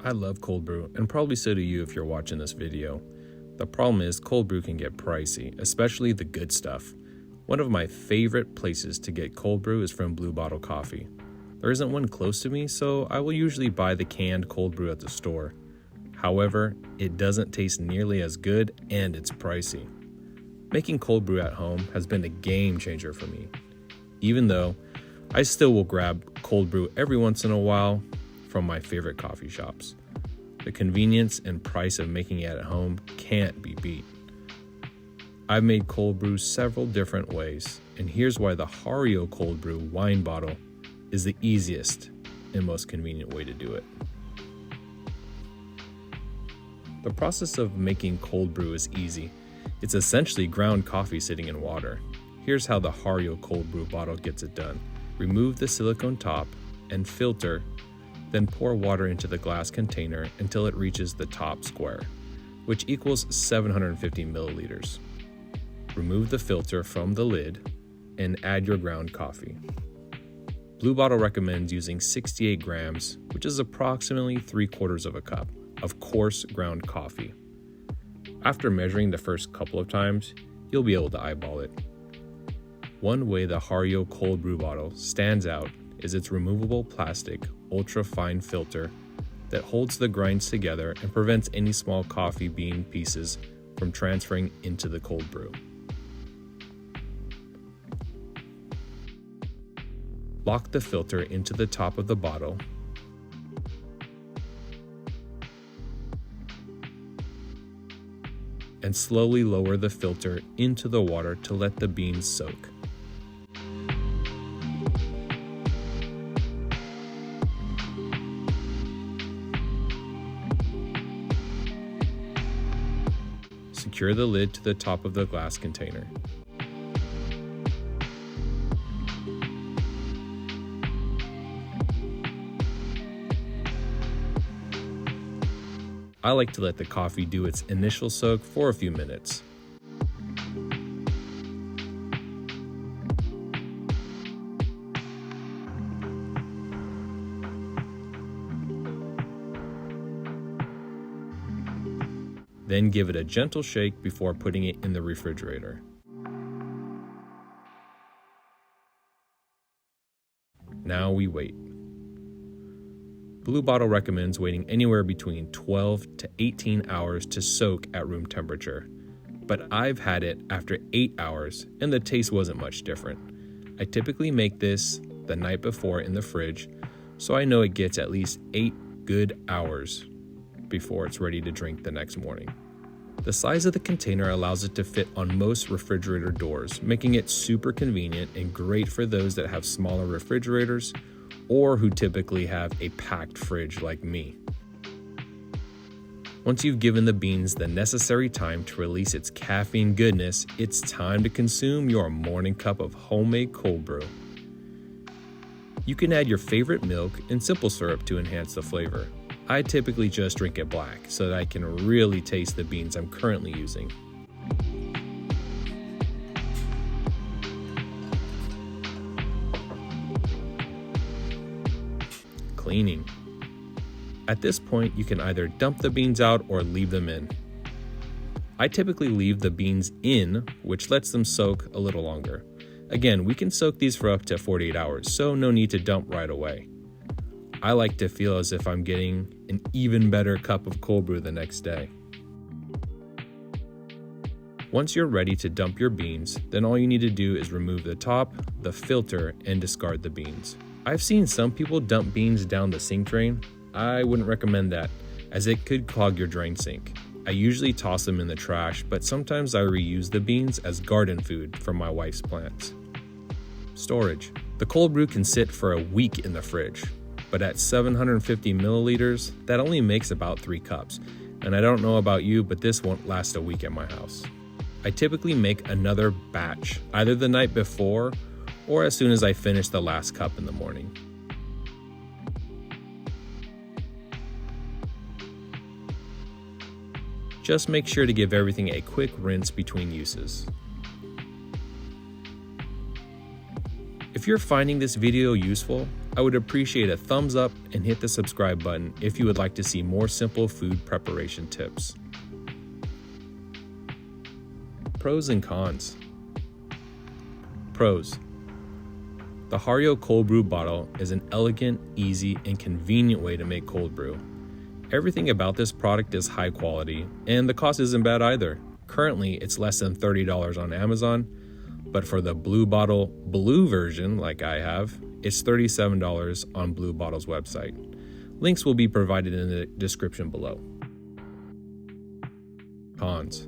I love cold brew, and probably so do you if you're watching this video. The problem is cold brew can get pricey, especially the good stuff. One of my favorite places to get cold brew is from Blue Bottle Coffee. There isn't one close to me, so I will usually buy the canned cold brew at the store. However, it doesn't taste nearly as good and it's pricey. Making cold brew at home has been a game changer for me. Even though I still will grab cold brew every once in a while from my favorite coffee shops. The convenience and price of making it at home can't be beat. I've made cold brew several different ways, and here's why the Hario cold brew wine bottle is the easiest and most convenient way to do it. The process of making cold brew is easy. It's essentially ground coffee sitting in water. Here's how the Hario cold brew bottle gets it done. Remove the silicone top and filter, then pour water into the glass container until it reaches the top square, which equals 750 milliliters. Remove the filter from the lid and add your ground coffee. Blue Bottle recommends using 68 grams, which is approximately 3/4 of a cup, of coarse ground coffee. After measuring the first couple of times, you'll be able to eyeball it. One way the Hario cold brew bottle stands out is its removable plastic ultra-fine filter that holds the grinds together and prevents any small coffee bean pieces from transferring into the cold brew. Lock the filter into the top of the bottle and slowly lower the filter into the water to let the beans soak. Secure the lid to the top of the glass container. I like to let the coffee do its initial soak for a few minutes. Then give it a gentle shake before putting it in the refrigerator. Now we wait. Blue Bottle recommends waiting anywhere between 12 to 18 hours to soak at room temperature, but I've had it after 8 hours and the taste wasn't much different. I typically make this the night before in the fridge, so I know it gets at least 8 good hours before it's ready to drink the next morning. The size of the container allows it to fit on most refrigerator doors, making it super convenient and great for those that have smaller refrigerators or who typically have a packed fridge like me. Once you've given the beans the necessary time to release its caffeine goodness, it's time to consume your morning cup of homemade cold brew. You can add your favorite milk and simple syrup to enhance the flavor. I typically just drink it black so that I can really taste the beans I'm currently using. Cleaning. At this point, you can either dump the beans out or leave them in. I typically leave the beans in, which lets them soak a little longer. Again, we can soak these for up to 48 hours, so no need to dump right away. I like to feel as if I'm getting an even better cup of cold brew the next day. Once you're ready to dump your beans, then all you need to do is remove the top, the filter, and discard the beans. I've seen some people dump beans down the sink drain. I wouldn't recommend that, as it could clog your drain sink. I usually toss them in the trash, but sometimes I reuse the beans as garden food for my wife's plants. Storage. The cold brew can sit for a week in the fridge, but at 750 milliliters, that only makes about 3 cups. And I don't know about you, but this won't last a week at my house. I typically make another batch, either the night before or as soon as I finish the last cup in the morning. Just make sure to give everything a quick rinse between uses. If you're finding this video useful, I would appreciate a thumbs up and hit the subscribe button if you would like to see more simple food preparation tips. Pros and cons. Pros. The Hario cold brew bottle is an elegant, easy, and convenient way to make cold brew. Everything about this product is high quality, and the cost isn't bad either. Currently, it's less than $30 on Amazon, but for the Blue Bottle blue version, like I have, it's $37 on Blue Bottle's website. Links will be provided in the description below. Cons.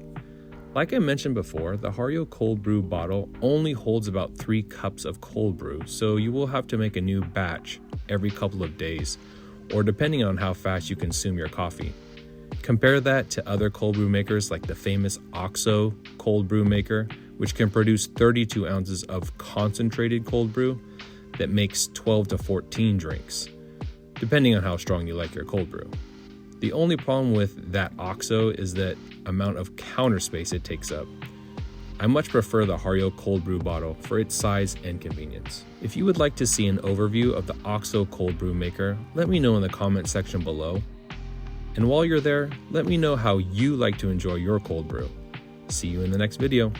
Like I mentioned before, the Hario cold brew bottle only holds about 3 cups of cold brew, so you will have to make a new batch every couple of days, or depending on how fast you consume your coffee. Compare that to other cold brew makers like the famous OXO cold brew maker, which can produce 32 ounces of concentrated cold brew that makes 12 to 14 drinks, depending on how strong you like your cold brew. The only problem with that OXO is that amount of counter space it takes up. I much prefer the Hario cold brew bottle for its size and convenience. If you would like to see an overview of the OXO cold brew maker, let me know in the comment section below. And while you're there, let me know how you like to enjoy your cold brew. See you in the next video.